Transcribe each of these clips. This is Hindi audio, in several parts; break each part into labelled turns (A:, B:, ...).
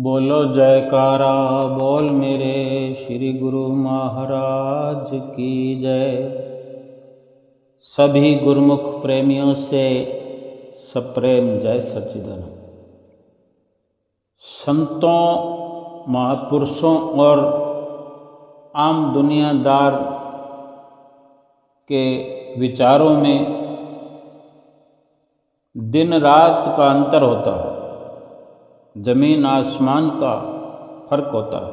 A: बोलो जयकारा बोल मेरे श्री गुरु महाराज की जय। सभी गुरुमुख प्रेमियों से सप्रेम जय सच्चिदानंद। संतों, महापुरुषों और आम दुनियादार के विचारों में दिन रात का अंतर होता है, जमीन आसमान का फर्क होता है।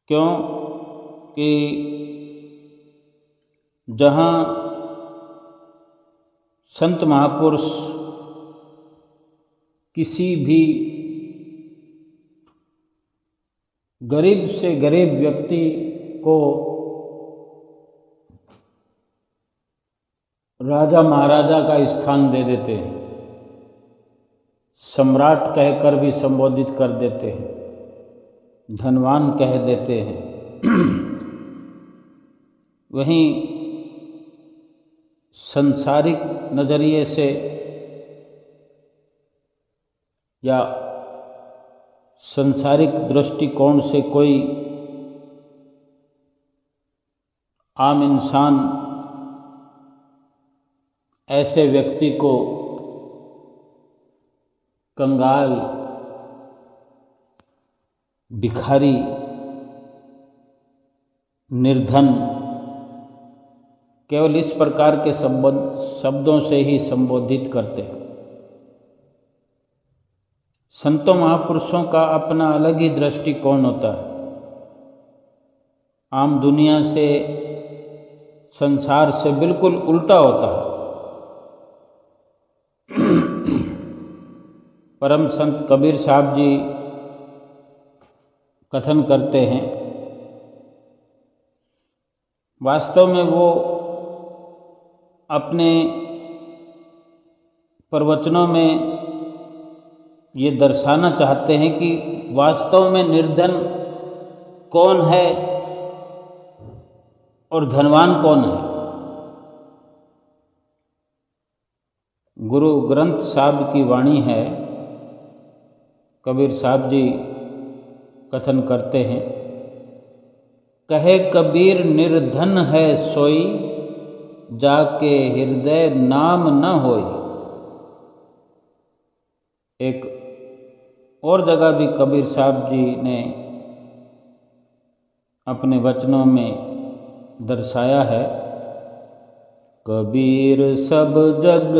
A: क्यों कि जहाँ संत महापुरुष किसी भी गरीब से गरीब व्यक्ति को राजा महाराजा का स्थान दे देते हैं, सम्राट कहकर भी संबोधित कर देते हैं, धनवान कह देते हैं। वहीं संसारिक नजरिए से या संसारिक दृष्टिकोण से कोई आम इंसान ऐसे व्यक्ति को कंगाल, भिखारी, निर्धन केवल इस प्रकार के शब्दों से ही संबोधित करते हैं। संतों महापुरुषों का अपना अलग ही दृष्टिकोण होता है। आम दुनिया से, संसार से बिल्कुल उल्टा होता है। परम संत कबीर साहब जी कथन करते हैं, वास्तव में वो अपने प्रवचनों में ये दर्शाना चाहते हैं कि वास्तव में निर्धन कौन है और धनवान कौन है। गुरु ग्रंथ साहब की वाणी है। कबीर साहब जी कथन करते हैं, कहे कबीर निर्धन है सोई, जाके हृदय नाम न होई। एक और जगह भी कबीर साहब जी ने अपने वचनों में दर्शाया है, कबीर सब जग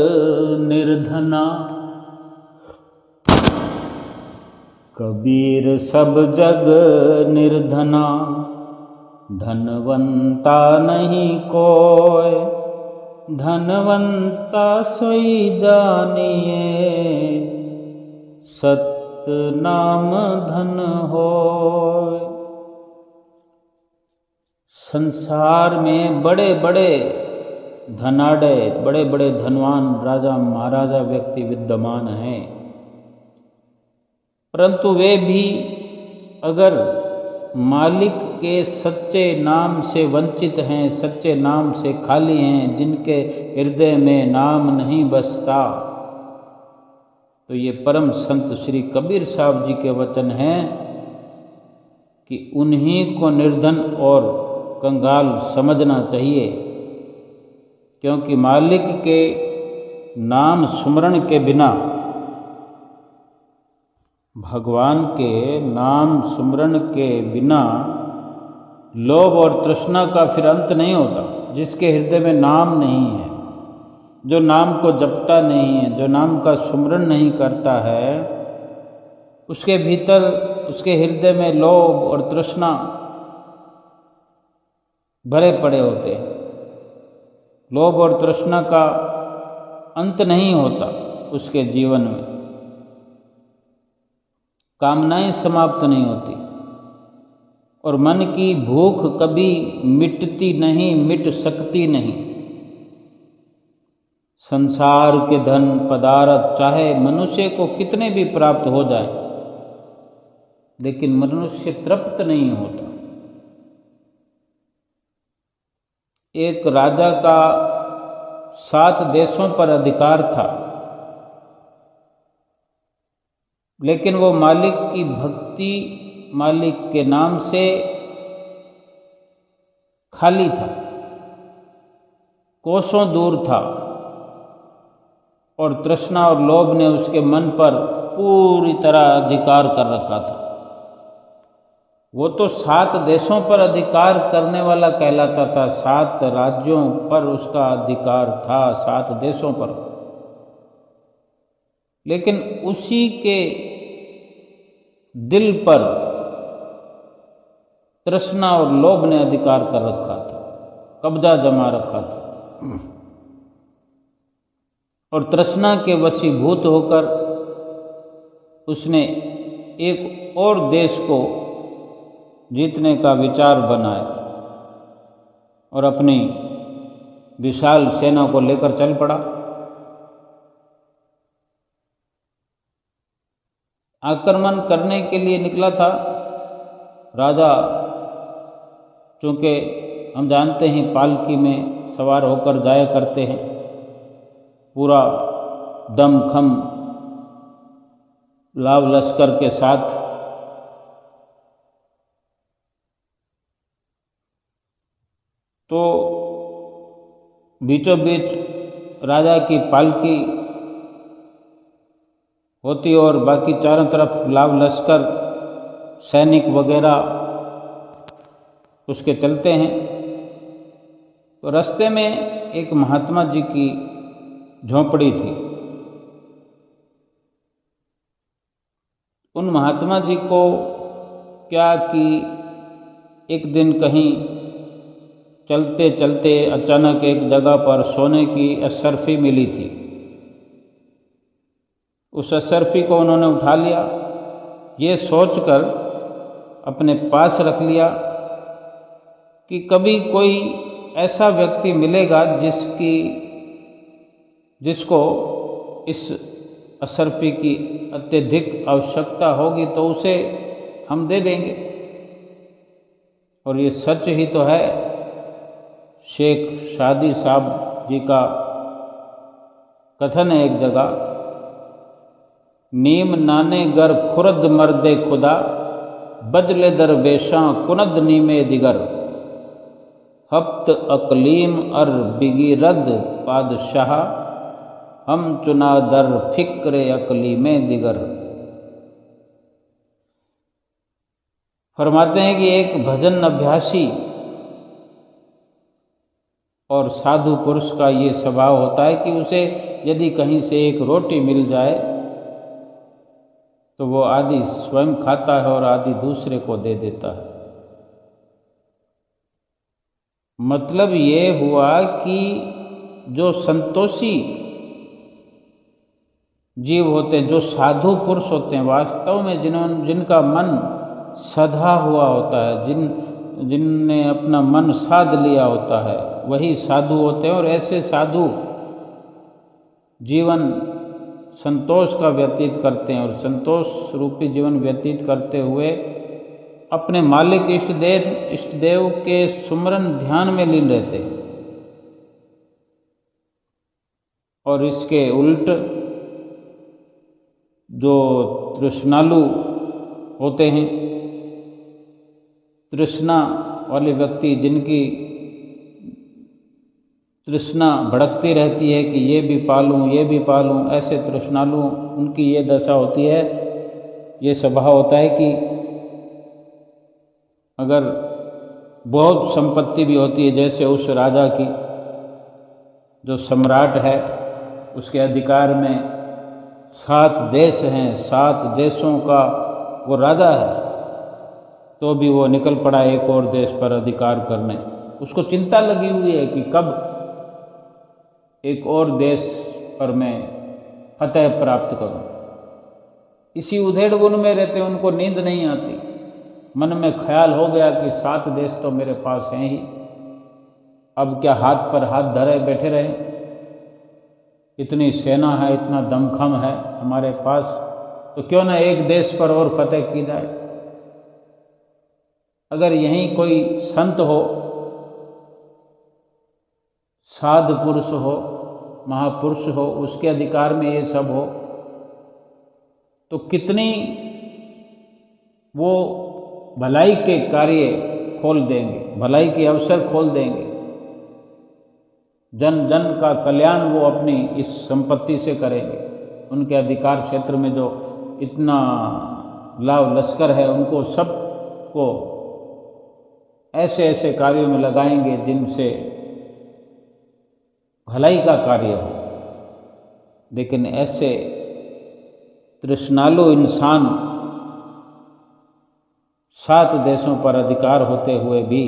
A: निर्धना, कबीर सब जग निर्धना, धनवंता नहीं कोय, धनवंता सोई जानिए, सत नाम धन होय। संसार में बड़े बड़े धनाढ़, बड़े बड़े धनवान राजा महाराजा व्यक्ति विद्यमान हैं, परंतु वे भी अगर मालिक के सच्चे नाम से वंचित हैं, सच्चे नाम से खाली हैं, जिनके हृदय में नाम नहीं बसता, तो ये परम संत श्री कबीर साहब जी के वचन हैं कि उन्हीं को निर्धन और कंगाल समझना चाहिए। क्योंकि मालिक के नाम सुमरण के बिना, भगवान के नाम सुमरण के बिना लोभ और तृष्णा का फिर अंत नहीं होता। जिसके हृदय में नाम नहीं है, जो नाम को जपता नहीं है, जो नाम का सुमरण नहीं करता है, उसके भीतर, उसके हृदय में लोभ और तृष्णा भरे पड़े होते हैं। लोभ और तृष्णा का अंत नहीं होता उसके जीवन में, कामनाएं समाप्त नहीं होती और मन की भूख कभी मिटती नहीं, मिट सकती नहीं। संसार के धन पदार्थ चाहे मनुष्य को कितने भी प्राप्त हो जाए, लेकिन मनुष्य तृप्त नहीं होता। एक राजा का 7 देशों पर अधिकार था। लेकिन वो मालिक की भक्ति, मालिक के नाम से खाली था, कोसों दूर था, और तृष्णा और लोभ ने उसके मन पर पूरी तरह अधिकार कर रखा था। वो तो 7 देशों पर अधिकार करने वाला कहलाता था, 7 राज्यों पर उसका अधिकार था, 7 देशों पर। लेकिन उसी के दिल पर तृष्णा और लोभ ने अधिकार कर रखा था, कब्जा जमा रखा था। और तृष्णा के वशीभूत होकर उसने एक और देश को जीतने का विचार बनाया और अपनी विशाल सेना को लेकर चल पड़ा। आक्रमण करने के लिए निकला था। राजा, चूँकि हम जानते हैं पालकी में सवार होकर जाया करते हैं, पूरा दमखम लाव लश्कर के साथ। तो बीचों बीच राजा की पालकी होती और बाकी चारों तरफ लाव लश्कर सैनिक वगैरह उसके चलते हैं। तो रास्ते में एक महात्मा जी की झोंपड़ी थी। उन महात्मा जी को क्या कि एक दिन कहीं चलते चलते अचानक एक जगह पर सोने की अशर्फी मिली थी। उस अशर्फी को उन्होंने उठा लिया, ये सोचकर अपने पास रख लिया कि कभी कोई ऐसा व्यक्ति मिलेगा जिसको इस अशर्फी की अत्यधिक आवश्यकता होगी तो उसे हम दे देंगे। और ये सच ही तो है। शेख शादी साहब जी का कथन है एक जगह, नीम नाने गर खुरद मर्दे खुदा, बदले दरवेशां कुनद नीमे दिगर, हफ्त अकलीम अर बिगिरद पादशाह, हम चुना दर फिक्र अकलीमे दिगर। फरमाते हैं कि एक भजन अभ्यासी और साधु पुरुष का ये स्वभाव होता है कि उसे यदि कहीं से एक रोटी मिल जाए तो वो आधी स्वयं खाता है और आधी दूसरे को दे देता है। मतलब ये हुआ कि जो संतोषी जीव होते हैं, जो साधु पुरुष होते हैं, वास्तव में जिनका मन सधा हुआ होता है, जिनने अपना मन साध लिया होता है, वही साधु होते हैं। और ऐसे साधु जीवन संतोष का व्यतीत करते हैं और संतोष रूपी जीवन व्यतीत करते हुए अपने मालिक इष्ट देव के सुमरन ध्यान में लीन रहते हैं। और इसके उल्ट जो तृष्णालु होते हैं, तृष्णा वाले व्यक्ति, जिनकी तृष्णा भड़कती रहती है कि ये भी पालूं ये भी पालूं, ऐसे तृष्णालु उनकी ये दशा होती है, ये स्वभाव होता है कि अगर बहुत संपत्ति भी होती है, जैसे उस राजा की, जो सम्राट है, उसके अधिकार में 7 देश हैं, 7 देशों का वो राजा है, तो भी वो निकल पड़ा एक और देश पर अधिकार करने। उसको चिंता लगी हुई है कि कब एक और देश पर मैं फतह प्राप्त करूं। इसी उधेड़ बुन में रहते, उनको नींद नहीं आती। मन में ख्याल हो गया कि 7 देश तो मेरे पास हैं ही, अब क्या हाथ पर हाथ धरे बैठे रहे। इतनी सेना है, इतना दमखम है हमारे पास, तो क्यों ना एक देश पर और फतेह की जाए। अगर यहीं कोई संत हो, साधु पुरुष हो, महापुरुष हो, उसके अधिकार में ये सब हो, तो कितनी वो भलाई के कार्य खोल देंगे, भलाई के अवसर खोल देंगे। जन जन का कल्याण वो अपनी इस संपत्ति से करेंगे। उनके अधिकार क्षेत्र में जो इतना लाभ लश्कर है, उनको सबको ऐसे ऐसे कार्यों में लगाएंगे जिनसे भलाई का कार्य हो। लेकिन ऐसे तृष्णालु इंसान 7 देशों पर अधिकार होते हुए भी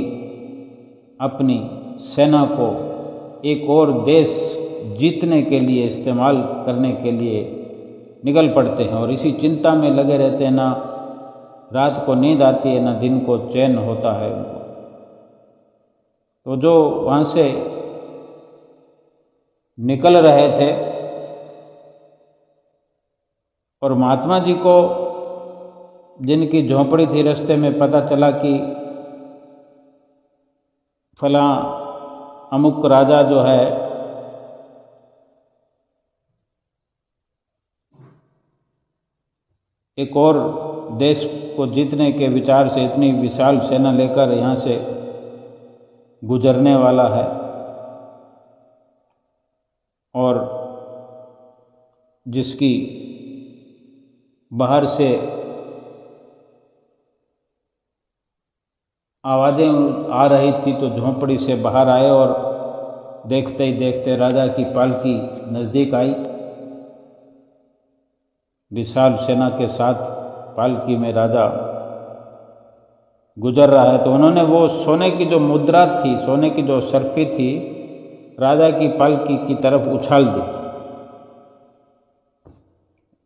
A: अपनी सेना को एक और देश जीतने के लिए इस्तेमाल करने के लिए निकल पड़ते हैं और इसी चिंता में लगे रहते हैं। ना रात को नींद आती है, ना दिन को चैन होता है उनको। तो जो वहाँ से निकल रहे थे और महात्मा जी को जिनकी झोंपड़ी थी, रास्ते में पता चला कि फला अमुक राजा जो है एक और देश को जीतने के विचार से इतनी विशाल सेना लेकर यहाँ से गुजरने वाला है और जिसकी बाहर से आवाज़ें आ रही थी, तो झोंपड़ी से बाहर आए और देखते ही देखते राजा की पालकी नज़दीक आई। विशाल सेना के साथ पालकी में राजा गुजर रहा है। तो उन्होंने वो सोने की जो मुद्रा थी, सोने की जो सर्फी थी, राजा की पालकी की तरफ उछाल दी।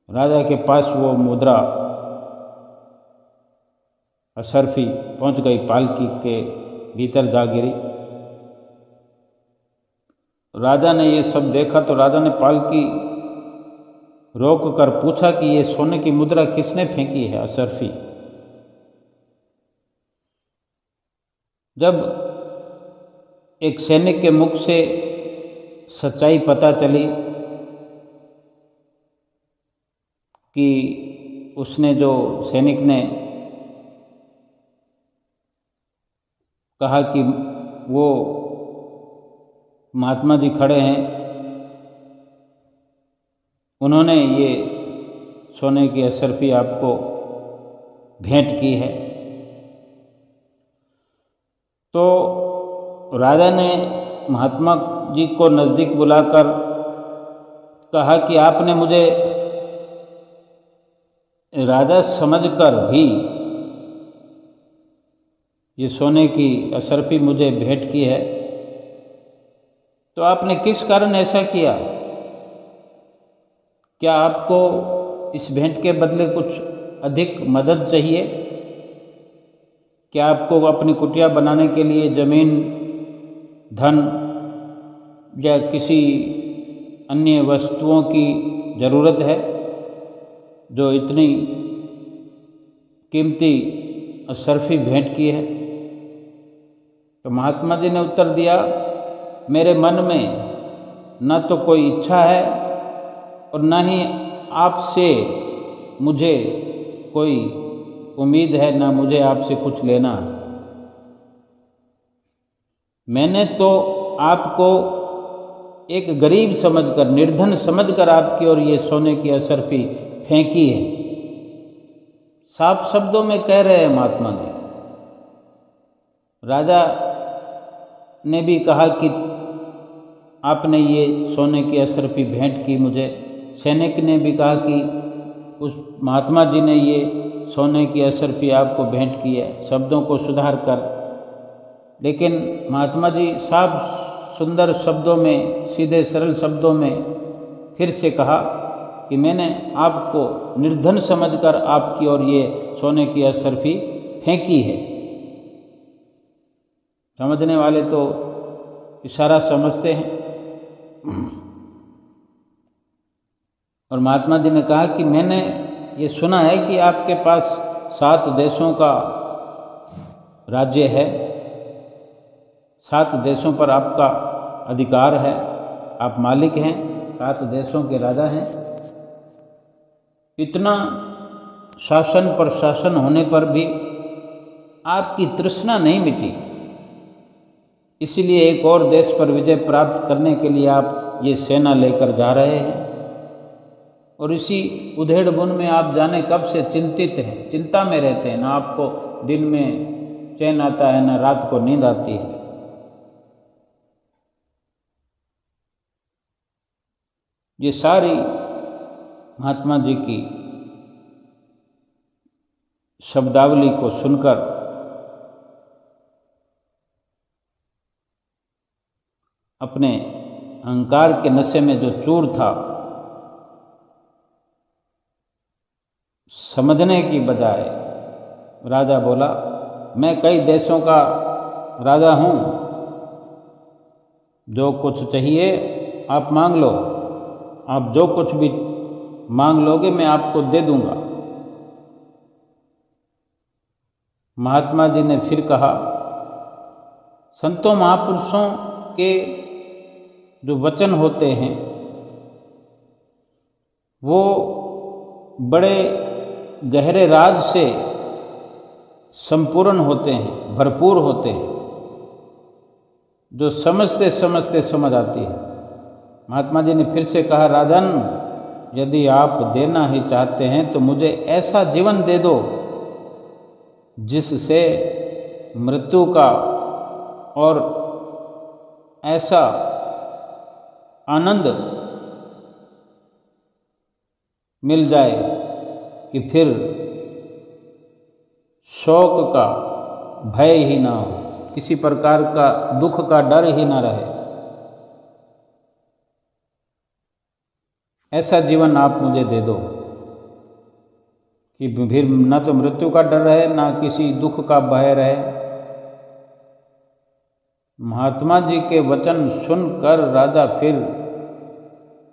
A: राजा के पास वो मुद्रा असरफी पहुंच गई, पालकी के भीतर जा गिरी। राजा ने ये सब देखा तो राजा ने पालकी रोक कर पूछा कि ये सोने की मुद्रा किसने फेंकी है असरफी। जब एक सैनिक के मुख से सच्चाई पता चली कि उसने जो सैनिक ने कहा कि वो महात्मा जी खड़े हैं, उन्होंने ये सोने की असरफी आपको भेंट की है। तो राजा ने महात्मा जी को नज़दीक बुलाकर कहा कि आपने मुझे राजा समझकर भी ये सोने की असरफी मुझे भेंट की है, तो आपने किस कारण ऐसा किया? क्या आपको इस भेंट के बदले कुछ अधिक मदद चाहिए? क्या आपको अपनी कुटिया बनाने के लिए ज़मीन, धन या किसी अन्य वस्तुओं की ज़रूरत है जो इतनी कीमती असरफी भेंट की है? तो महात्मा जी ने उत्तर दिया, मेरे मन में न तो कोई इच्छा है और न ही आपसे मुझे कोई उम्मीद है, ना मुझे आपसे कुछ लेना है। मैंने तो आपको एक गरीब समझकर, निर्धन समझकर आपकी और ये सोने की असरफी फेंकी है। साफ शब्दों में कह रहे हैं महात्मा जी। राजा ने भी कहा कि आपने ये सोने की असरफी भेंट की मुझे। सैनिक ने भी कहा कि उस महात्मा जी ने ये सोने की असरफी आपको भेंट की है, शब्दों को सुधार कर। लेकिन महात्मा जी साफ सुंदर शब्दों में, सीधे सरल शब्दों में फिर से कहा कि मैंने आपको निर्धन समझकर आपकी और ये सोने की असरफी फेंकी है। समझने वाले तो इशारा समझते हैं। और महात्मा जी ने कहा कि मैंने ये सुना है कि आपके पास 7 देशों का राज्य है, 7 देशों पर आपका अधिकार है, आप मालिक हैं, 7 देशों के राजा हैं। इतना शासन पर शासन होने पर भी आपकी तृष्णा नहीं मिटी, इसलिए एक और देश पर विजय प्राप्त करने के लिए आप ये सेना लेकर जा रहे हैं। और इसी उधेड़ बुन में आप जाने कब से चिंतित हैं, चिंता में रहते हैं। ना आपको दिन में चैन आता है, ना रात को नींद आती है। ये सारी महात्मा जी की शब्दावली को सुनकर अपने अहंकार के नशे में जो चूर था, समझने की बजाय राजा बोला, मैं कई देशों का राजा हूँ, जो कुछ चाहिए आप मांग लो, आप जो कुछ भी मांग लोगे मैं आपको दे दूंगा। महात्मा जी ने फिर कहा, संतों महापुरुषों के जो वचन होते हैं वो बड़े गहरे राज से संपूर्ण होते हैं, भरपूर होते हैं, जो समझते समझते समझ आती है। महात्मा जी ने फिर से कहा, राजन, यदि आप देना ही चाहते हैं तो मुझे ऐसा जीवन दे दो जिससे मृत्यु का और ऐसा आनंद मिल जाए कि फिर शोक का भय ही ना हो, किसी प्रकार का दुख का डर ही ना रहे। ऐसा जीवन आप मुझे दे दो कि फिर ना तो मृत्यु का डर रहे, ना किसी दुख का भय रहे। महात्मा जी के वचन सुनकर राजा फिर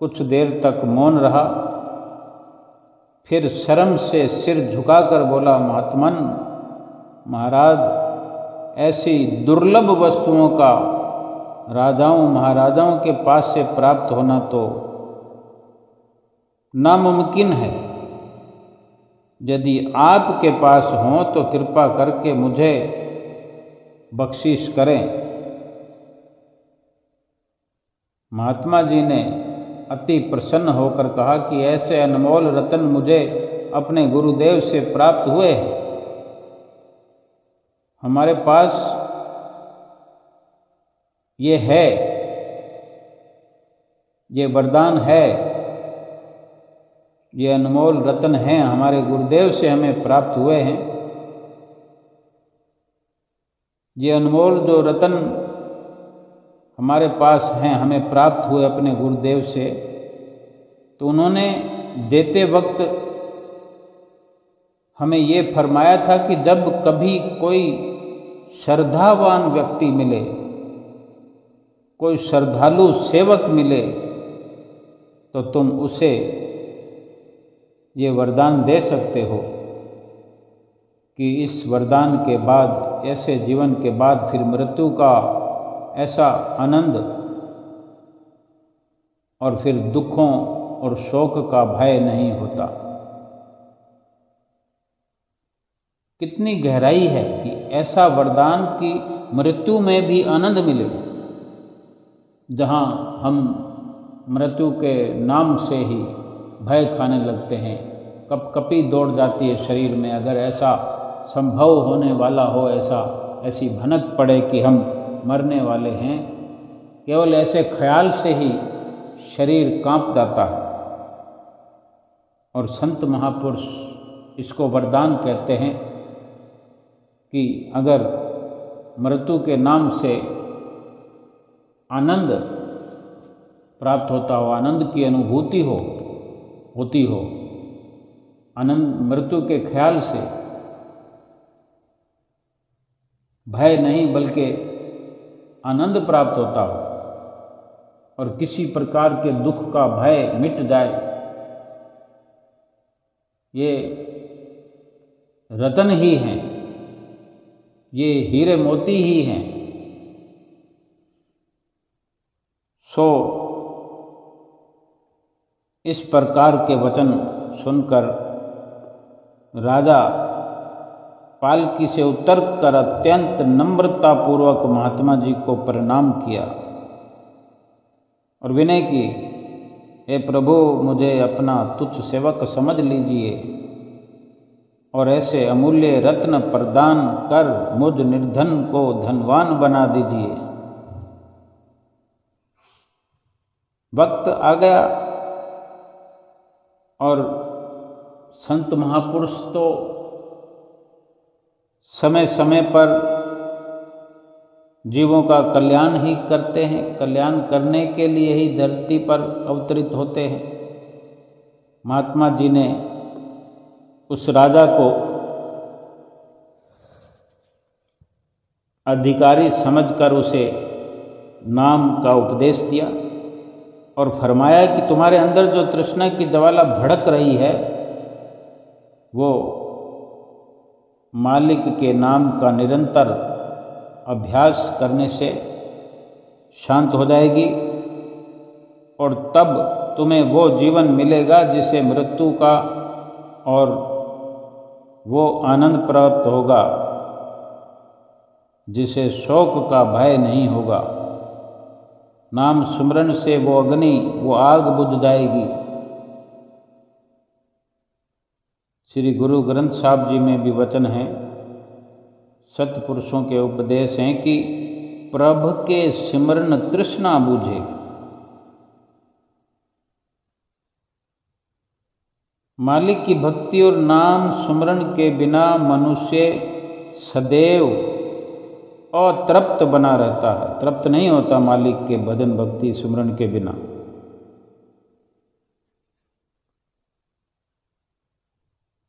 A: कुछ देर तक मौन रहा, फिर शर्म से सिर झुकाकर बोला, महात्मन महाराज, ऐसी दुर्लभ वस्तुओं का राजाओं महाराजाओं के पास से प्राप्त होना तो नामुमकिन है। यदि आपके पास हो तो कृपा करके मुझे बख्शिश करें। महात्मा जी ने अति प्रसन्न होकर कहा कि ऐसे अनमोल रत्न मुझे अपने गुरुदेव से प्राप्त हुए हैं। हमारे पास ये है, ये वरदान है, ये अनमोल रत्न हैं, हमारे गुरुदेव से हमें प्राप्त हुए हैं। ये अनमोल जो रत्न हमारे पास हैं, हमें प्राप्त हुए अपने गुरुदेव से, तो उन्होंने देते वक्त हमें ये फरमाया था कि जब कभी कोई श्रद्धावान व्यक्ति मिले, कोई श्रद्धालु सेवक मिले, तो तुम उसे ये वरदान दे सकते हो कि इस वरदान के बाद, ऐसे जीवन के बाद फिर मृत्यु का ऐसा आनंद और फिर दुखों और शोक का भय नहीं होता। कितनी गहराई है कि ऐसा वरदान कि मृत्यु में भी आनंद मिले। जहाँ हम मृत्यु के नाम से ही भय खाने लगते हैं, कपकपी दौड़ जाती है शरीर में। अगर ऐसा संभव होने वाला हो, ऐसी भनक पड़े कि हम मरने वाले हैं, केवल ऐसे ख्याल से ही शरीर कांप जाता है। और संत महापुरुष इसको वरदान कहते हैं कि अगर मृत्यु के नाम से आनंद प्राप्त होता हो, आनंद की अनुभूति होती हो, आनंद मृत्यु के ख्याल से भय नहीं बल्कि आनंद प्राप्त होता हो और किसी प्रकार के दुख का भय मिट जाए, ये रतन ही हैं, ये हीरे मोती ही हैं। सो इस प्रकार के वचन सुनकर राजा पालकी से उतर कर अत्यंत नम्रतापूर्वक महात्मा जी को प्रणाम किया और विनय की, हे प्रभु, मुझे अपना तुच्छ सेवक समझ लीजिए और ऐसे अमूल्य रत्न प्रदान कर मुझ निर्धन को धनवान बना दीजिए। वक्त आ गया और संत महापुरुष तो समय समय पर जीवों का कल्याण ही करते हैं, कल्याण करने के लिए ही धरती पर अवतरित होते हैं। महात्मा जी ने उस राजा को अधिकारी समझकर उसे नाम का उपदेश दिया और फरमाया कि तुम्हारे अंदर जो तृष्णा की ज्वाला भड़क रही है वो मालिक के नाम का निरंतर अभ्यास करने से शांत हो जाएगी और तब तुम्हें वो जीवन मिलेगा जिसे मृत्यु का और वो आनंद प्राप्त होगा जिसे शोक का भय नहीं होगा। नाम सुमरन से वो अग्नि, वो आग बुझ जाएगी। श्री गुरु ग्रंथ साहब जी में भी वचन है, सत्पुरुषों के उपदेश हैं कि प्रभ के सिमरन तृष्णा बूझे। मालिक की भक्ति और नाम सुमरन के बिना मनुष्य सदैव अतृप्त बना रहता है, तृप्त नहीं होता मालिक के भजन भक्ति सुमरन के बिना।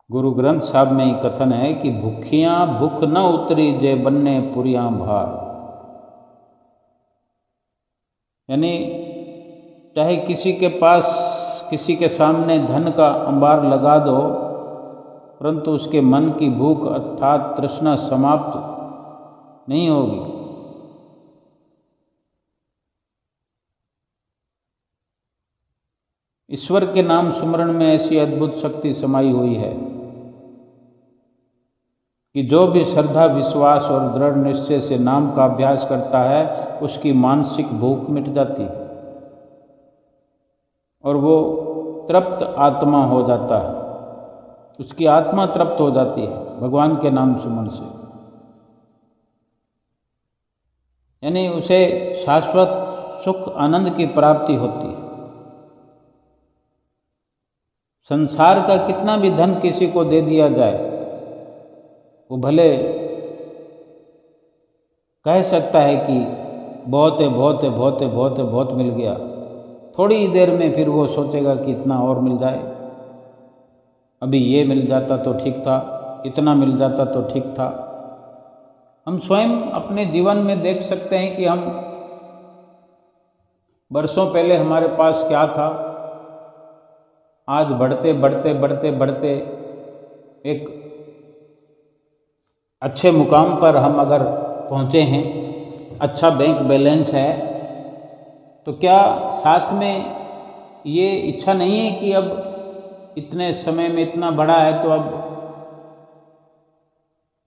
A: गुरु ग्रंथ साहब में ही कथन है कि भूखियां भूख न उतरी जे बन्ने पुरियां भार। यानी चाहे किसी के पास, किसी के सामने धन का अंबार लगा दो, परंतु उसके मन की भूख अर्थात तृष्णा समाप्त नहीं होगी। ईश्वर के नाम सुमरण में ऐसी अद्भुत शक्ति समाई हुई है कि जो भी श्रद्धा, विश्वास और दृढ़ निश्चय से नाम का अभ्यास करता है उसकी मानसिक भूख मिट जाती है और वो तृप्त आत्मा हो जाता है, उसकी आत्मा तृप्त हो जाती है भगवान के नाम सुमन से। यानी उसे शाश्वत सुख आनंद की प्राप्ति होती है। संसार का कितना भी धन किसी को दे दिया जाए, वो भले कह सकता है कि बहुत है, बहुत है, बहुत है, बहुत है, बहुत मिल गया, थोड़ी ही देर में फिर वो सोचेगा कि इतना और मिल जाए, अभी ये मिल जाता तो ठीक था, इतना मिल जाता तो ठीक था। हम स्वयं अपने जीवन में देख सकते हैं कि हम वर्षों पहले हमारे पास क्या था, आज बढ़ते बढ़ते बढ़ते बढ़ते एक अच्छे मुकाम पर हम अगर पहुँचे हैं, अच्छा बैंक बैलेंस है, तो क्या साथ में ये इच्छा नहीं है कि अब इतने समय में इतना बढ़ा है तो अब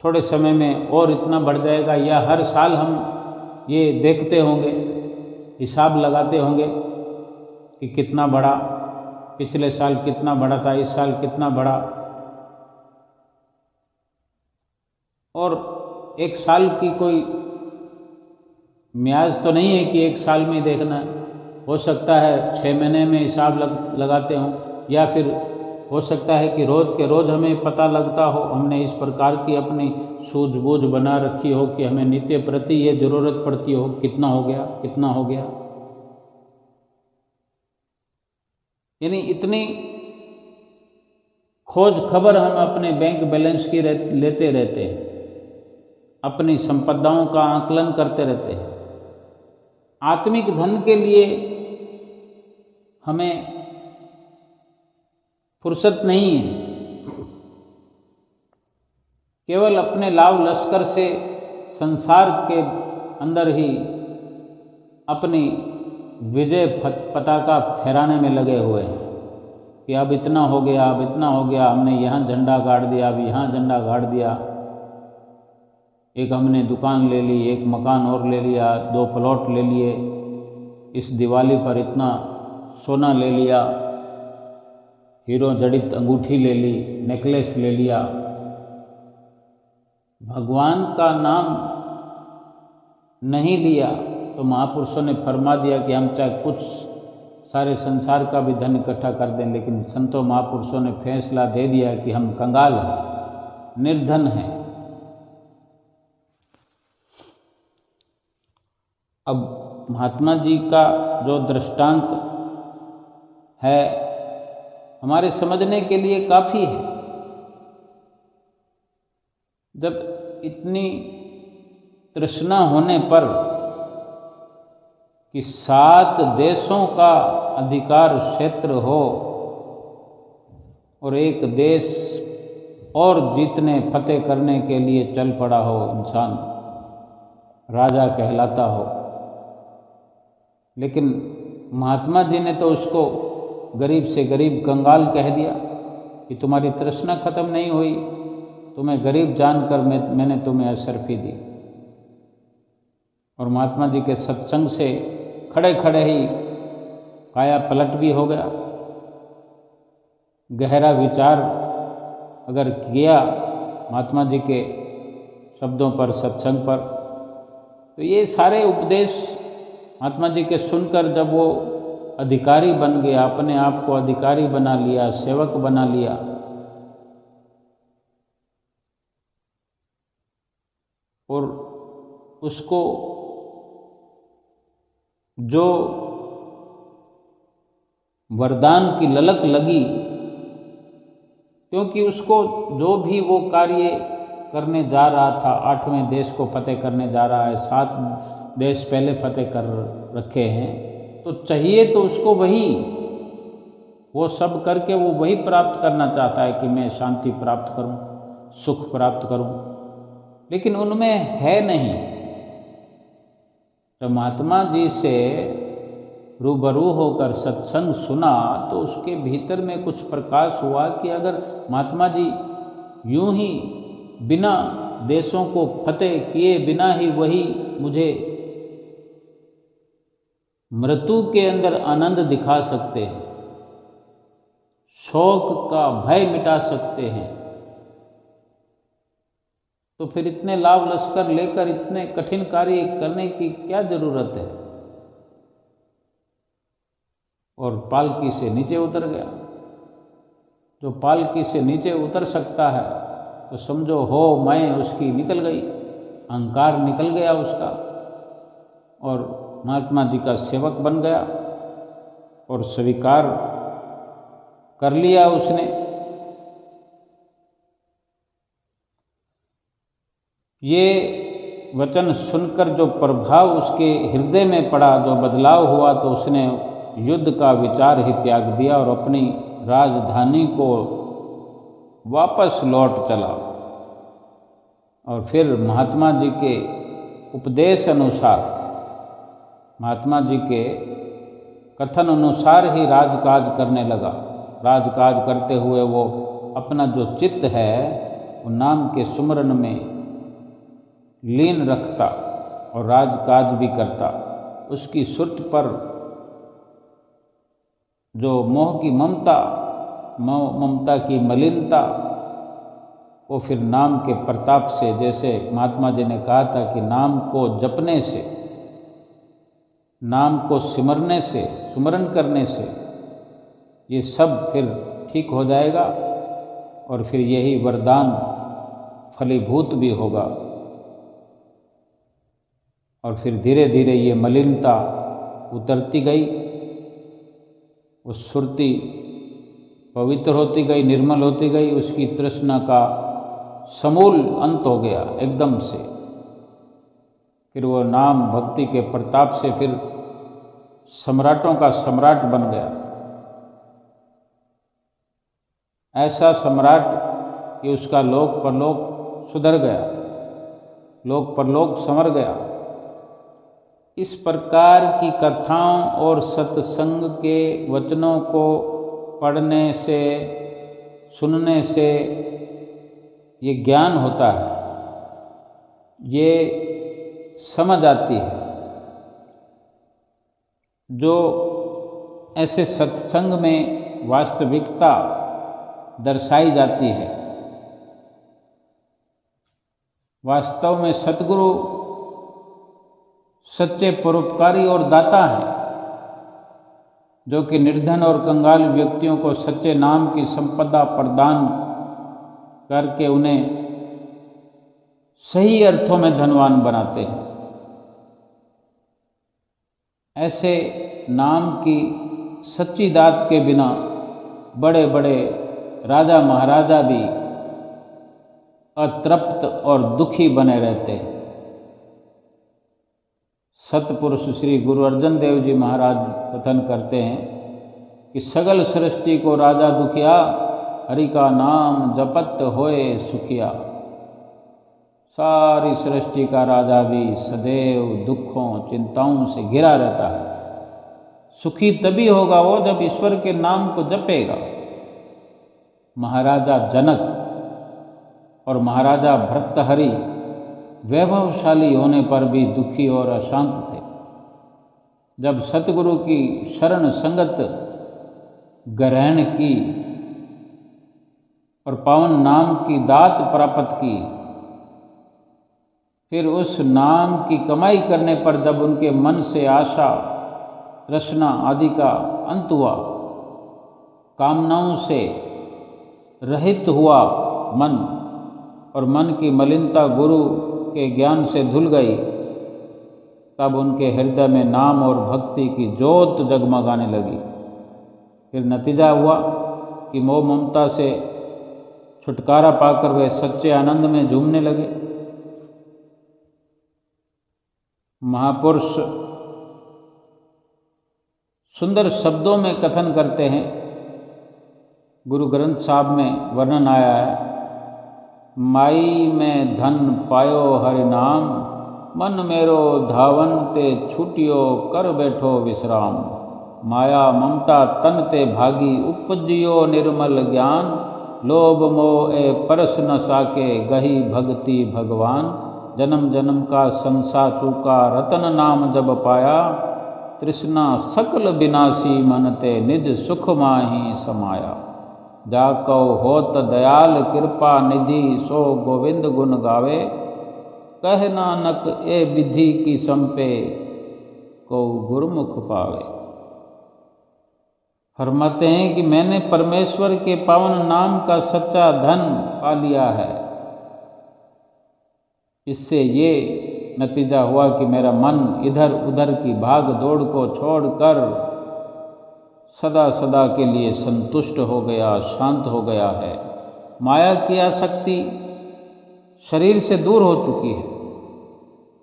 A: थोड़े समय में और इतना बढ़ जाएगा, या हर साल हम ये देखते होंगे, हिसाब लगाते होंगे कि कितना बढ़ा, पिछले साल कितना बढ़ा था, इस साल कितना बढ़ा। और एक साल की कोई म्याज तो नहीं है कि एक साल में देखना है, हो सकता है 6 महीने में हिसाब लगाते हों, या फिर हो सकता है कि रोज़ के रोज़ हमें पता लगता हो। हमने इस प्रकार की अपनी सूझबूझ बना रखी हो कि हमें नित्य प्रति ये ज़रूरत पड़ती हो, कितना हो गया, कितना हो गया। यानी इतनी खोज खबर हम अपने बैंक बैलेंस की लेते रहते हैं, अपनी संपदाओं का आकलन करते रहते हैं। आत्मिक धन के लिए हमें फुर्सत नहीं है। केवल अपने लाभ लश्कर से संसार के अंदर ही अपनी विजय पताका फहराने में लगे हुए हैं। कि अब इतना हो गया, अब इतना हो गया, हमने यहाँ झंडा गाड़ दिया, अब यहाँ झंडा गाड़ दिया, एक हमने दुकान ले ली, एक मकान और ले लिया, 2 प्लॉट ले लिए, इस दिवाली पर इतना सोना ले लिया, हीरो जड़ित अंगूठी ले ली, नेकलेस ले लिया। भगवान का नाम नहीं लिया तो महापुरुषों ने फरमा दिया कि हम चाहे कुछ सारे संसार का भी धन इकट्ठा कर दें, लेकिन संतों महापुरुषों ने फैसला दे दिया कि हम कंगाल हैं, निर्धन हैं। अब महात्मा जी का जो दृष्टांत है हमारे समझने के लिए काफ़ी है। जब इतनी तृष्णा होने पर कि 7 देशों का अधिकार क्षेत्र हो और एक देश और जीतने फतेह करने के लिए चल पड़ा हो, इंसान राजा कहलाता हो, लेकिन महात्मा जी ने तो उसको गरीब से गरीब कंगाल कह दिया कि तुम्हारी तृष्णा खत्म नहीं हुई, तुम्हें गरीब जानकर मैंने तुम्हें अशर्फी दी। और महात्मा जी के सत्संग से खड़े खड़े ही काया पलट भी हो गया। गहरा विचार अगर किया महात्मा जी के शब्दों पर, सत्संग पर, तो ये सारे उपदेश महात्मा जी के सुनकर जब वो अधिकारी बन गया, अपने आप को अधिकारी बना लिया, सेवक बना लिया, और उसको जो वरदान की ललक लगी, क्योंकि उसको जो भी वो कार्य करने जा रहा था, 8वें देश को फतेह करने जा रहा है, 7 देश पहले फतेह कर रखे हैं, तो चाहिए तो उसको वही, वो सब करके वो वही प्राप्त करना चाहता है कि मैं शांति प्राप्त करूं, सुख प्राप्त करूं, लेकिन उनमें है नहीं। तो महात्मा जी से रूबरू होकर सत्संग सुना तो उसके भीतर में कुछ प्रकाश हुआ कि अगर महात्मा जी यूं ही बिना देशों को फतेह किए बिना ही वही मुझे मृत्यु के अंदर आनंद दिखा सकते हैं, शोक का भय मिटा सकते हैं, तो फिर इतने लाभ लश्कर लेकर इतने कठिन कार्य करने की क्या जरूरत है। और पालकी से नीचे उतर गया। जो पालकी से नीचे उतर सकता है तो समझो हो मैं उसकी निकल गई, अहंकार निकल गया उसका, और महात्मा जी का सेवक बन गया और स्वीकार कर लिया उसने। ये वचन सुनकर जो प्रभाव उसके हृदय में पड़ा, जो बदलाव हुआ, तो उसने युद्ध का विचार ही त्याग दिया और अपनी राजधानी को वापस लौट चला। और फिर महात्मा जी के उपदेश अनुसार, महात्मा जी के कथन अनुसार ही राजकाज करने लगा। राजकाज करते हुए वो अपना जो चित्त है वो नाम के सुमरन में लीन रखता और राजकाज भी करता। उसकी सुरत पर जो मोह की ममता की मलिनता, वो फिर नाम के प्रताप से, जैसे महात्मा जी ने कहा था कि नाम को जपने से, नाम को सिमरने से, सुमरन करने से ये सब फिर ठीक हो जाएगा और फिर यही वरदान फलीभूत भी होगा। और फिर धीरे धीरे ये मलिनता उतरती गई, वो सुरती पवित्र होती गई, निर्मल होती गई, उसकी तृष्णा का समूल अंत हो गया एकदम से। फिर वो नाम भक्ति के प्रताप से फिर सम्राटों का सम्राट बन गया। ऐसा सम्राट कि उसका लोक परलोक सुधर गया, लोक परलोक संवर गया। इस प्रकार की कथाओं और सत्संग के वचनों को पढ़ने से, सुनने से ये ज्ञान होता है, ये समझ आती है। जो ऐसे सत्संग में वास्तविकता दर्शाई जाती है, वास्तव में सतगुरु सच्चे परोपकारी और दाता हैं, जो कि निर्धन और कंगाल व्यक्तियों को सच्चे नाम की संपदा प्रदान करके उन्हें सही अर्थों में धनवान बनाते हैं। ऐसे नाम की सच्ची दात के बिना बड़े बड़े राजा महाराजा भी अतृप्त और दुखी बने रहते हैं। सतपुरुष श्री गुरु अर्जन देव जी महाराज कथन करते हैं कि सगल सृष्टि को राजा दुखिया, हरि का नाम जपत होए सुखिया। सारी सृष्टि का राजा भी सदैव दुखों चिंताओं से घिरा रहता है। सुखी तभी होगा वो जब ईश्वर के नाम को जपेगा। महाराजा जनक और महाराजा भर्तहरि वैभवशाली होने पर भी दुखी और अशांत थे। जब सतगुरु की शरण संगत ग्रहण की और पावन नाम की दात प्राप्त की, फिर उस नाम की कमाई करने पर जब उनके मन से आशा, तृष्णा आदि का अंत हुआ, कामनाओं से रहित हुआ मन और मन की मलिनता गुरु के ज्ञान से धुल गई, तब उनके हृदय में नाम और भक्ति की ज्योत जगमगाने लगी। फिर नतीजा हुआ कि मोह ममता से छुटकारा पाकर वे सच्चे आनंद में झूमने लगे। महापुरुष सुंदर शब्दों में कथन करते हैं, गुरु ग्रंथ साहब में वर्णन आया है, माई में धन पायो हरि नाम, मन मेरो धावन ते छूटियो कर बैठो विश्राम। माया ममता तन ते भागी, उपजियो निर्मल ज्ञान। लोभ मोह ए परस न साके, गही भक्ति भगवान। जन्म जन्म का संसा चूका, रतन नाम जब पाया। तृष्णा सकल विनाशी, मन ते निज सुख माही समाया। जाको होत दयाल कृपा निधि, सो गोविंद गुण गावे। कह नानक ए विधि की संपे, को गुरुमुख पावे। फरमाते हैं कि मैंने परमेश्वर के पावन नाम का सच्चा धन पा लिया है। इससे ये नतीजा हुआ कि मेरा मन इधर उधर की भाग दौड़ को छोड़कर सदा सदा के लिए संतुष्ट हो गया, शांत हो गया है। माया की आसक्ति शरीर से दूर हो चुकी है,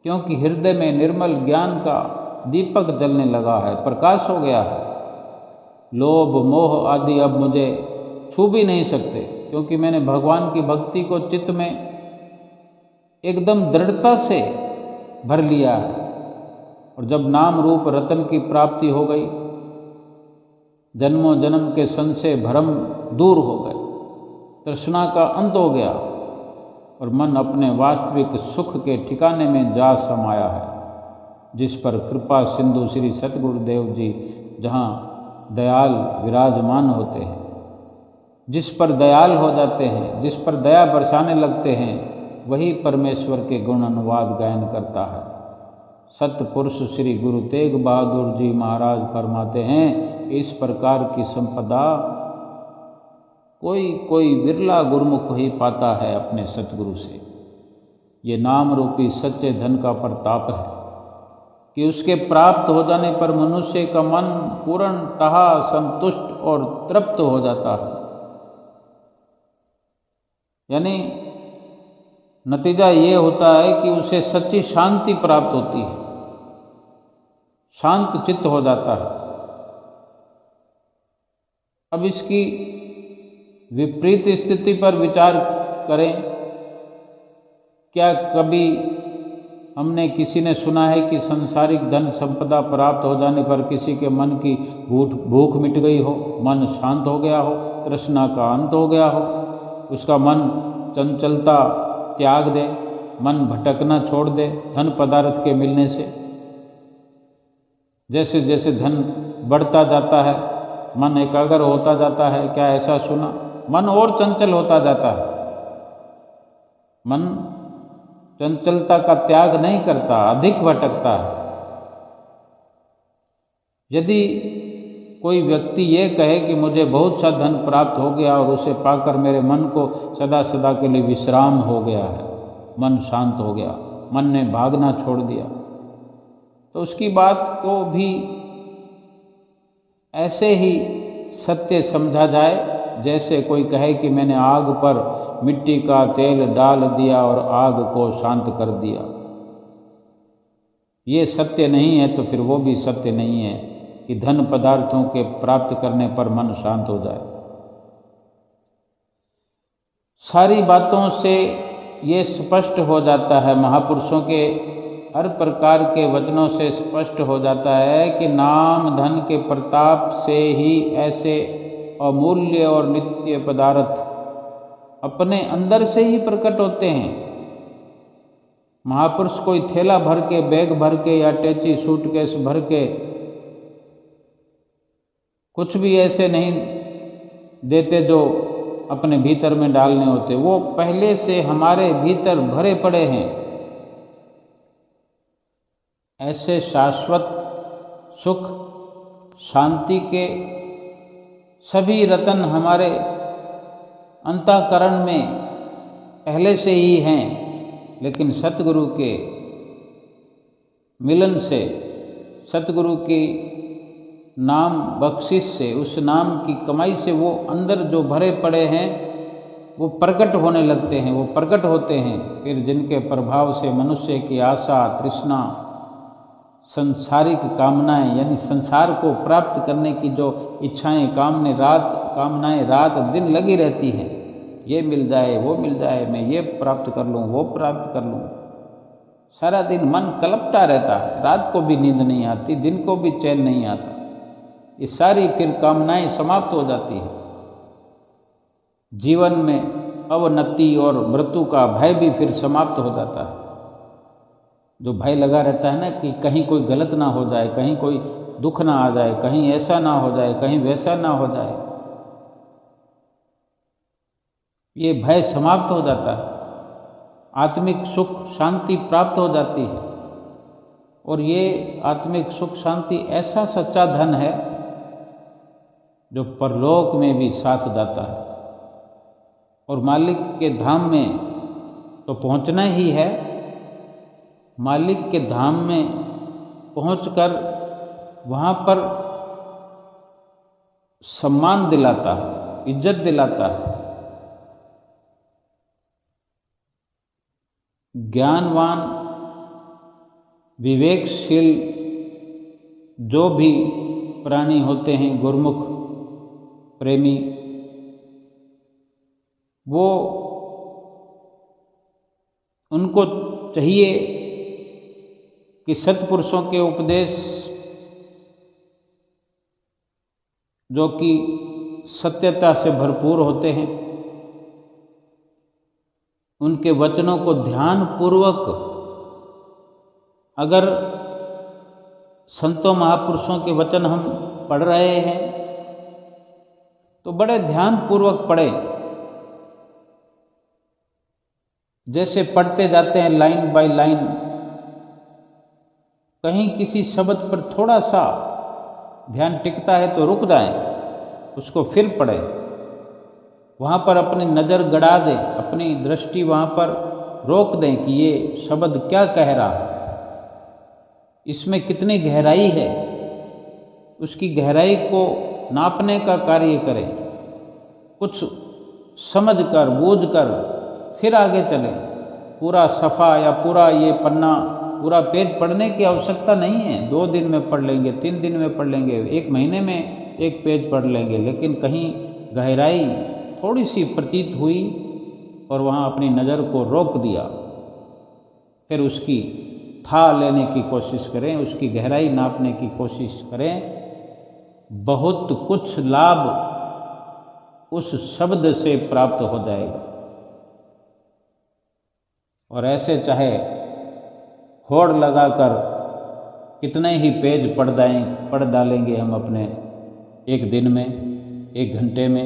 A: क्योंकि हृदय में निर्मल ज्ञान का दीपक जलने लगा है, प्रकाश हो गया है। लोभ मोह आदि अब मुझे छू भी नहीं सकते, क्योंकि मैंने भगवान की भक्ति को चित्त में एकदम दृढ़ता से भर लिया है। और जब नाम रूप रतन की प्राप्ति हो गई, जन्मों जन्म के संशय भ्रम दूर हो गए, तृष्णा का अंत हो गया और मन अपने वास्तविक सुख के ठिकाने में जा समाया है, जिस पर कृपा सिंधु श्री सतगुरुदेव जी जहाँ दयाल विराजमान होते हैं, जिस पर दयाल हो जाते हैं, जिस पर दया बरसाने लगते हैं, वही परमेश्वर के गुण अनुवाद गायन करता है। सतपुरुष श्री गुरु तेग बहादुर जी महाराज फरमाते हैं, इस प्रकार की संपदा कोई कोई विरला गुरुमुख ही पाता है अपने सतगुरु से। ये नाम रूपी सच्चे धन का प्रताप है कि उसके प्राप्त हो जाने पर मनुष्य का मन पूर्णतः संतुष्ट और तृप्त हो जाता है। यानी नतीजा ये होता है कि उसे सच्ची शांति प्राप्त होती है, शांत चित्त हो जाता है। अब इसकी विपरीत स्थिति पर विचार करें। क्या कभी हमने किसी ने सुना है कि सांसारिक धन संपदा प्राप्त हो जाने पर किसी के मन की भूख मिट गई हो, मन शांत हो गया हो, तृष्णा का अंत हो गया हो, उसका मन चंचलता त्याग दे, मन भटकना छोड़ दे धन पदार्थ के मिलने से। जैसे जैसे धन बढ़ता जाता है मन एकाग्र होता जाता है। क्या ऐसा सुना? मन और चंचल होता जाता है। मन चंचलता का त्याग नहीं करता, अधिक भटकता है। यदि कोई व्यक्ति ये कहे कि मुझे बहुत सा धन प्राप्त हो गया और उसे पाकर मेरे मन को सदा सदा के लिए विश्राम हो गया है, मन शांत हो गया, मन ने भागना छोड़ दिया, तो उसकी बात को भी ऐसे ही सत्य समझा जाए जैसे कोई कहे कि मैंने आग पर मिट्टी का तेल डाल दिया और आग को शांत कर दिया। ये सत्य नहीं है तो फिर वो भी सत्य नहीं है कि धन पदार्थों के प्राप्त करने पर मन शांत हो जाए। सारी बातों से ये स्पष्ट हो जाता है, महापुरुषों के हर प्रकार के वचनों से स्पष्ट हो जाता है कि नाम धन के प्रताप से ही ऐसे अमूल्य और नित्य पदार्थ अपने अंदर से ही प्रकट होते हैं। महापुरुष कोई थैला भर के, बैग भर के या टैची सूटकेस भर के कुछ भी ऐसे नहीं देते जो अपने भीतर में डालने होते, वो पहले से हमारे भीतर भरे पड़े हैं। ऐसे शाश्वत सुख शांति के सभी रतन हमारे अंतःकरण में पहले से ही हैं, लेकिन सतगुरु के मिलन से, सतगुरु की नाम बख्शिश से, उस नाम की कमाई से वो अंदर जो भरे पड़े हैं वो प्रकट होने लगते हैं, वो प्रकट होते हैं। फिर जिनके प्रभाव से मनुष्य की आशा तृष्णा संसारिक कामनाएं यानी संसार को प्राप्त करने की जो इच्छाएं कामनाएं रात दिन लगी रहती हैं, ये मिल जाए वो मिल जाए, मैं ये प्राप्त कर लूँ वो प्राप्त कर लूँ, सारा दिन मन कलपता रहता है, रात को भी नींद नहीं आती, दिन को भी चैन नहीं आता। ये सारी फिर कामनाएं समाप्त हो जाती है। जीवन में अवनति और मृत्यु का भय भी फिर समाप्त हो जाता है। जो भय लगा रहता है ना कि कहीं कोई गलत ना हो जाए, कहीं कोई दुख ना आ जाए, कहीं ऐसा ना हो जाए, कहीं वैसा ना हो जाए, ये भय समाप्त हो जाता है। आत्मिक सुख शांति प्राप्त हो जाती है। और ये आत्मिक सुख शांति ऐसा सच्चा धन है जो परलोक में भी साथ जाता है। और मालिक के धाम में तो पहुंचना ही है, मालिक के धाम में पहुंचकर वहाँ पर सम्मान दिलाता है, इज्जत दिलाता है। ज्ञानवान विवेकशील जो भी प्राणी होते हैं, गुरुमुख प्रेमी, वो उनको चाहिए कि सत्पुरुषों के उपदेश जो कि सत्यता से भरपूर होते हैं, उनके वचनों को ध्यान पूर्वक अगर संतों महापुरुषों के वचन हम पढ़ रहे हैं तो बड़े ध्यान पूर्वक पढ़ें। जैसे पढ़ते जाते हैं लाइन बाय लाइन, कहीं किसी शब्द पर थोड़ा सा ध्यान टिकता है तो रुक जाएं, उसको फिर पढ़ें, वहाँ पर अपनी नज़र गड़ा दें, अपनी दृष्टि वहाँ पर रोक दें कि ये शब्द क्या कह रहा है, इसमें कितनी गहराई है, उसकी गहराई को नापने का कार्य करें। कुछ समझकर बूझकर फिर आगे चलें। पूरा सफ़ा या पूरा ये पन्ना, पूरा पेज पढ़ने की आवश्यकता नहीं है। 2 दिन में पढ़ लेंगे, 3 दिन में पढ़ लेंगे, 1 महीने में 1 पेज पढ़ लेंगे, लेकिन कहीं गहराई थोड़ी सी प्रतीत हुई और वहाँ अपनी नज़र को रोक दिया, फिर उसकी था लेने की कोशिश करें, उसकी गहराई नापने की कोशिश करें, बहुत कुछ लाभ उस शब्द से प्राप्त हो जाएगा। और ऐसे चाहे होड़ लगाकर कितने ही पेज पढ़ डालेंगे हम अपने एक दिन में, एक घंटे में,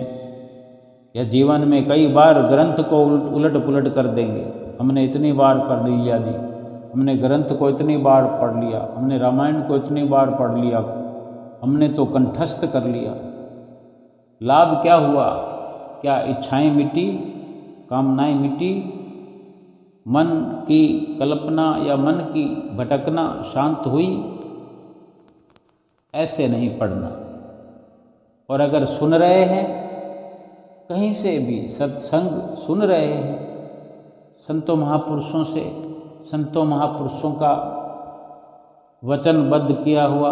A: या जीवन में कई बार ग्रंथ को उलट पुलट कर देंगे। हमने इतनी बार पढ़ लिया जी, हमने ग्रंथ को इतनी बार पढ़ लिया, हमने रामायण को इतनी बार पढ़ लिया, हमने तो कंठस्थ कर लिया। लाभ क्या हुआ? क्या इच्छाएं मिटी, कामनाएं मिटी, मन की कल्पना या मन की भटकना शांत हुई? ऐसे नहीं पढ़ना। और अगर सुन रहे हैं, कहीं से भी सत्संग सुन रहे हैं, संतों महापुरुषों से, संतों महापुरुषों का वचनबद्ध किया हुआ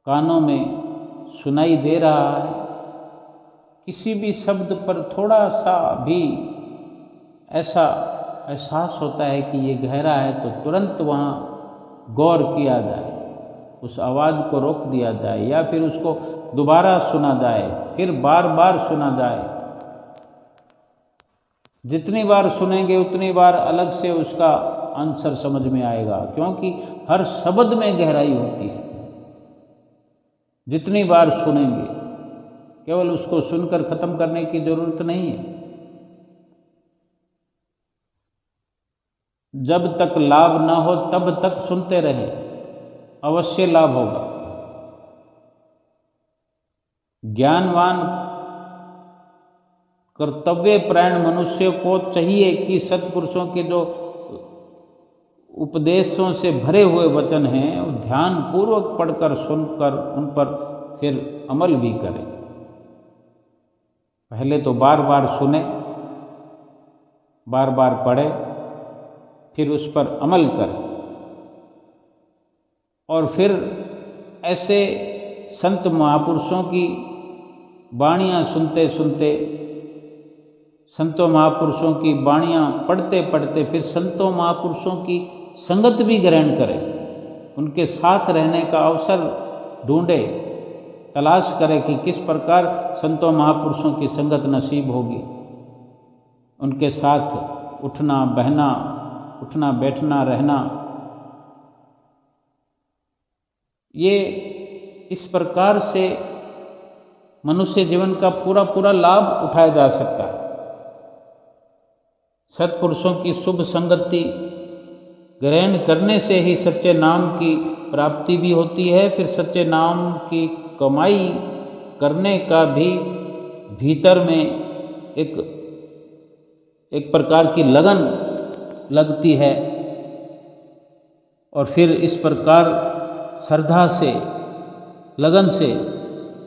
A: कानों में सुनाई दे रहा है, किसी भी शब्द पर थोड़ा सा भी ऐसा एहसास होता है कि ये गहरा है, तो तुरंत वहाँ गौर किया जाए, उस आवाज़ को रोक दिया जाए, या फिर उसको दोबारा सुना जाए, फिर बार बार सुना जाए। जितनी बार सुनेंगे उतनी बार अलग से उसका आंसर समझ में आएगा, क्योंकि हर शब्द में गहराई होती है। जितनी बार सुनेंगे, केवल उसको सुनकर खत्म करने की जरूरत नहीं है। जब तक लाभ ना हो तब तक सुनते रहें, अवश्य लाभ होगा। ज्ञानवान कर्तव्य परायण मनुष्य को चाहिए कि सत्पुरुषों के जो उपदेशों से भरे हुए वचन हैं, वो ध्यान पूर्वक पढ़कर सुनकर उन पर फिर अमल भी करें। पहले तो बार बार सुने, बार बार पढ़े, फिर उस पर अमल करें। और फिर ऐसे संत महापुरुषों की वाणियाँ सुनते सुनते, संतों महापुरुषों की वाणियाँ पढ़ते पढ़ते फिर संतों महापुरुषों की संगत भी ग्रहण करें, उनके साथ रहने का अवसर ढूंढे, तलाश करें कि किस प्रकार संतों महापुरुषों की संगत नसीब होगी। उनके साथ उठना बहना, उठना बैठना रहना, ये इस प्रकार से मनुष्य जीवन का पूरा पूरा लाभ उठाया जा सकता है। सत्पुरुषों की शुभ संगति ग्रहण करने से ही सच्चे नाम की प्राप्ति भी होती है। फिर सच्चे नाम की कमाई करने का भी भीतर में एक प्रकार की लगन लगती है। और फिर इस प्रकार श्रद्धा से, लगन से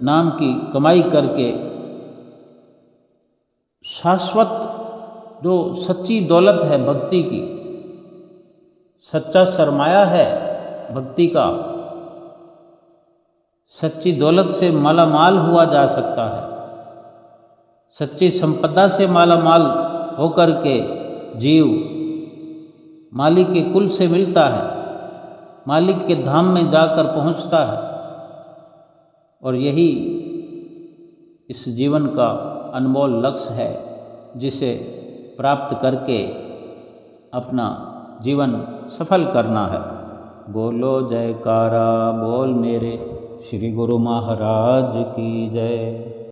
A: नाम की कमाई करके शाश्वत जो सच्ची दौलत है भक्ति की, सच्चा सरमाया है भक्ति का, सच्ची दौलत से मालामाल हुआ जा सकता है। सच्ची संपदा से मालामाल होकर के जीव मालिक के कुल से मिलता है, मालिक के धाम में जाकर पहुंचता है। और यही इस जीवन का अनमोल लक्ष्य है, जिसे प्राप्त करके अपना जीवन सफल करना है। बोलो जयकारा बोल मेरे श्री गुरु महाराज की जय।